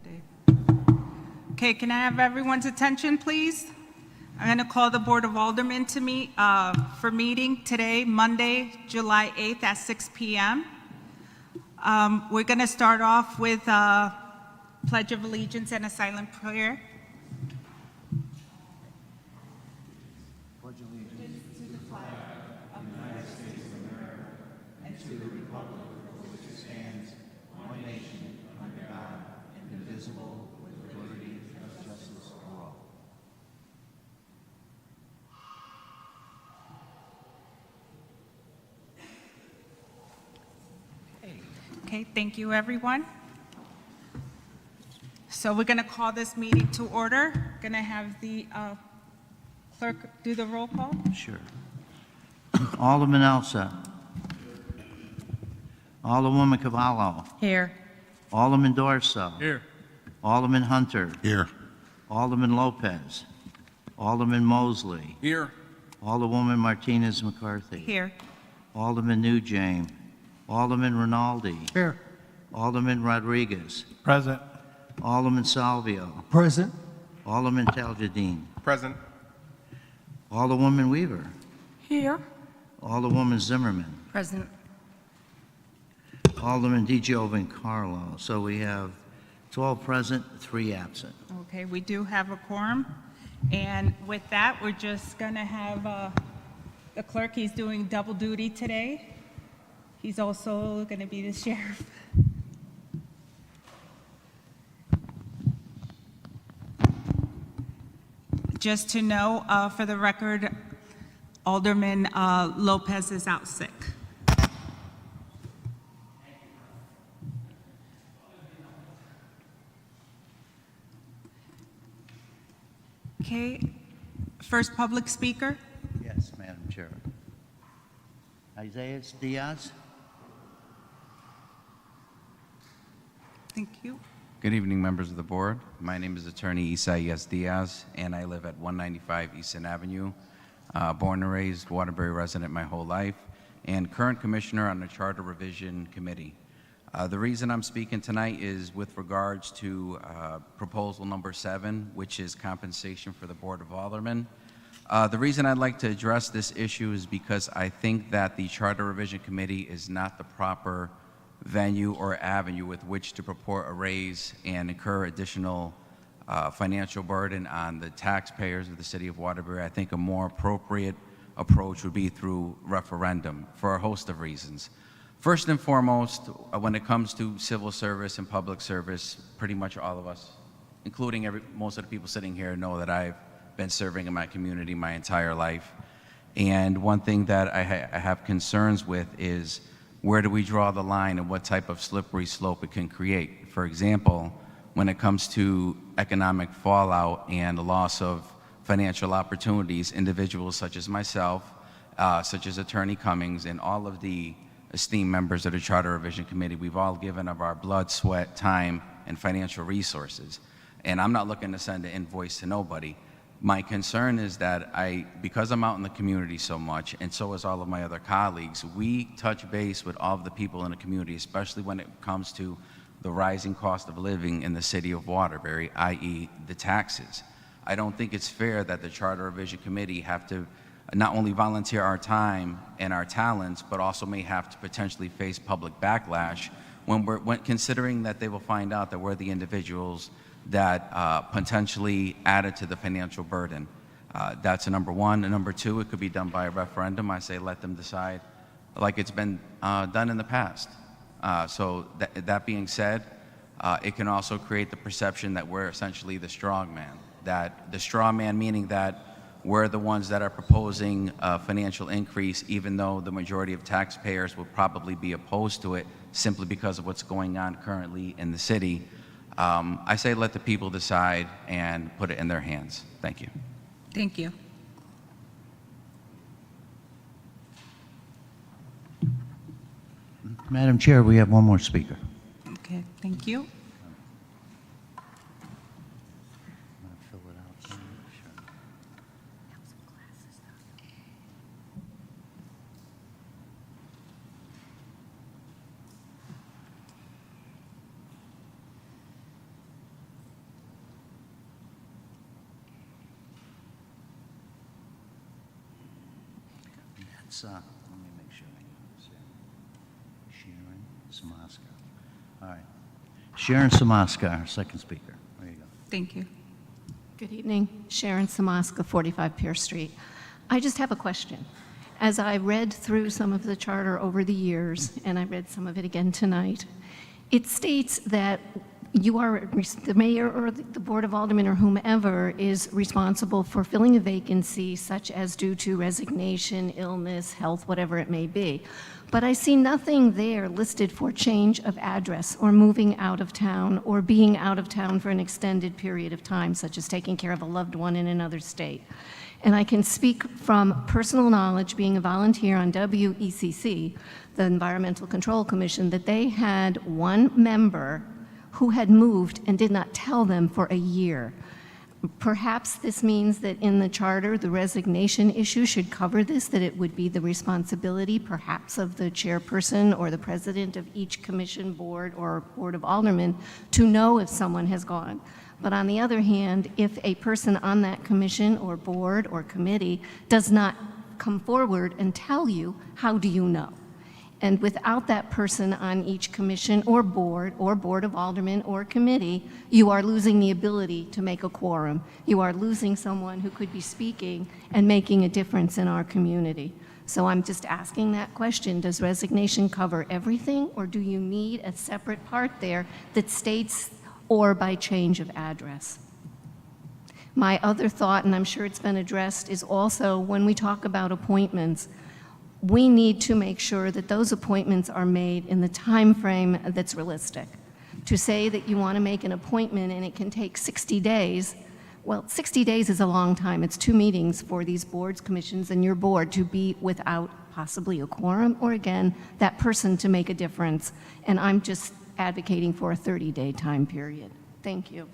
Dave. Okay, can I have everyone's attention, please? I'm going to call the Board of Aldermen to meet for meeting today, Monday, July 8th at 6 p.m. We're going to start off with Pledge of Allegiance and a silent prayer. Pledge allegiance to the flag of the United States of America and to the republic for which it stands, one nation, under God, indivisible, with liberty and justice for all. Okay, thank you, everyone. So we're going to call this meeting to order. Going to have the clerk do the roll call. Sure. Alderman Elsa. Alderwoman Cavallo. Here. Alderman Dorso. Here. Alderman Hunter. Here. Alderman Lopez. Alderman Mosley. Here. Alderwoman Martinez McCarthy. Here. Alderman Newjame. Alderman Rinaldi. Here. Alderman Rodriguez. Present. Alderman Salvio. Present. Alderman Taljadine. Present. Alderwoman Weaver. Here. Alderwoman Zimmerman. Present. Alderman DiGiovincarlo. So we have 12 present, 3 absent. Okay, we do have a quorum. And with that, we're just going to have the clerk. He's doing double duty today. He's also going to be the sheriff. Just to know, for the record, Alderman Lopez is out sick. Okay, first public speaker. Yes, Madam Chair. Isaiah Diaz. Thank you. Good evening, members of the board. My name is Attorney Isaias Diaz, and I live at 195 Easton Avenue. Born and raised Waterbury resident my whole life, and current commissioner on the Charter Revision Committee. The reason I'm speaking tonight is with regards to proposal number 7, which is compensation for the Board of Aldermen. The reason I'd like to address this issue is because I think that the Charter Revision Committee is not the proper venue or avenue with which to purport a raise and incur additional financial burden on the taxpayers of the city of Waterbury. I think a more appropriate approach would be through referendum for a host of reasons. First and foremost, when it comes to civil service and public service, pretty much all of us, including most of the people sitting here, know that I've been serving in my community my entire life. And one thing that I have concerns with is where do we draw the line and what type of slippery slope it can create? For example, when it comes to economic fallout and the loss of financial opportunities, individuals such as myself, such as Attorney Cummings, and all of the esteemed members of the Charter Revision Committee, we've all given of our blood, sweat, time, and financial resources. And I'm not looking to send an invoice to nobody. My concern is that because I'm out in the community so much, and so is all of my other colleagues, we touch base with all of the people in the community, especially when it comes to the rising cost of living in the city of Waterbury, i.e. the taxes. I don't think it's fair that the Charter Revision Committee have to not only volunteer our time and our talents, but also may have to potentially face public backlash when considering that they will find out that we're the individuals that potentially added to the financial burden. That's number one. And number two, it could be done by a referendum. I say let them decide like it's been done in the past. So that being said, it can also create the perception that we're essentially the strong man. That the straw man meaning that we're the ones that are proposing a financial increase, even though the majority of taxpayers will probably be opposed to it simply because of what's going on currently in the city. I say let the people decide and put it in their hands. Thank you. Thank you. Madam Chair, we have one more speaker. Okay, thank you. It's, let me make sure I got this here. Sharon Samaska. All right. Sharon Samaska, our second speaker. There you go. Thank you. Good evening, Sharon Samaska, 45 Pierce Street. I just have a question. As I read through some of the charter over the years, and I read some of it again tonight, it states that you are, the mayor or the Board of Aldermen or whomever is responsible for filling a vacancy such as due to resignation, illness, health, whatever it may be. But I see nothing there listed for change of address or moving out of town or being out of town for an extended period of time, such as taking care of a loved one in another state. And I can speak from personal knowledge, being a volunteer on WECC, the Environmental Control Commission, that they had one member who had moved and did not tell them for a year. Perhaps this means that in the charter, the resignation issue should cover this, that it would be the responsibility perhaps of the chairperson or the president of each commission, board, or board of aldermen to know if someone has gone. But on the other hand, if a person on that commission or board or committee does not come forward and tell you, how do you know? And without that person on each commission or board of aldermen or committee, you are losing the ability to make a quorum. You are losing someone who could be speaking and making a difference in our community. So I'm just asking that question, does resignation cover everything, or do you need a separate part there that states or by change of address? My other thought, and I'm sure it's been addressed, is also when we talk about appointments, we need to make sure that those appointments are made in the time frame that's realistic. To say that you want to make an appointment and it can take 60 days, well, 60 days is a long time. It's 2 meetings for these boards, commissions, and your board to be without possibly a quorum or, again, that person to make a difference. And I'm just advocating for a 30-day time period. Thank you.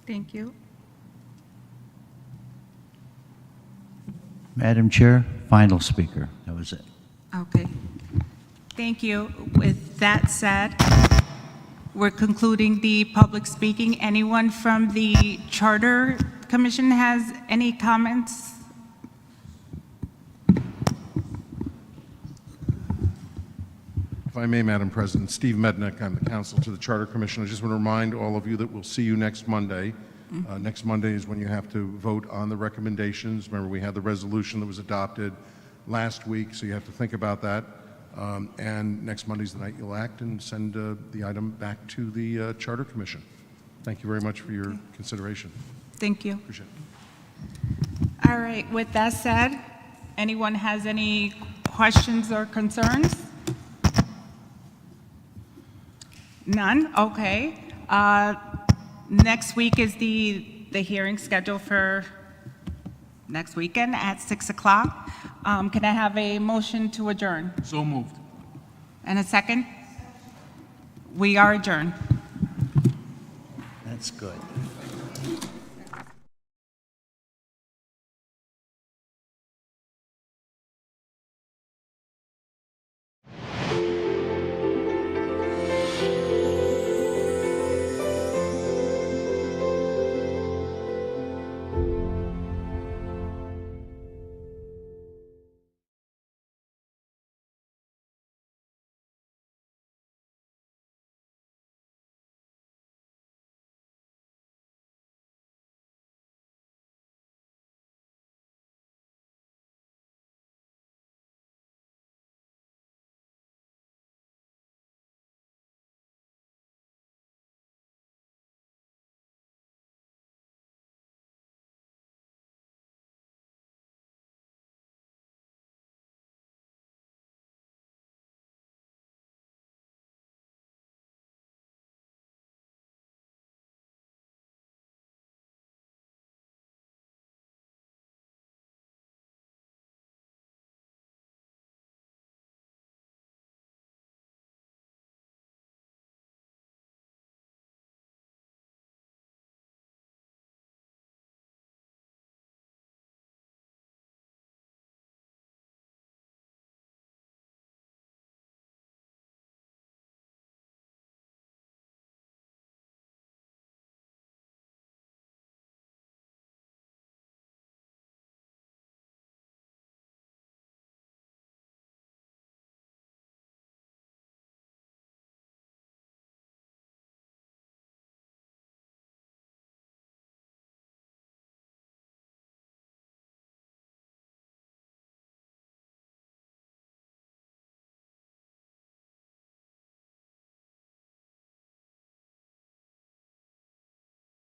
Thank you. Madam Chair, final speaker. That was it. Okay. Thank you. With that said, we're concluding the public speaking. Anyone from the Charter Commission has any comments? If I may, Madam President, Steve Mednick, I'm the counsel to the Charter Commission. I just want to remind all of you that we'll see you next Monday. Next Monday is when you have to vote on the recommendations. Remember, we had the resolution that was adopted last week, so you have to think about that. And next Monday's the night you'll act and send the item back to the Charter Commission. Thank you very much for your consideration. Thank you. Appreciate it. All right. With that said, anyone has any questions or concerns? None? Okay. Next week is the hearing scheduled for next weekend at 6 o'clock. Can I have a motion to adjourn? So moved. And a second? We are adjourned. That's good.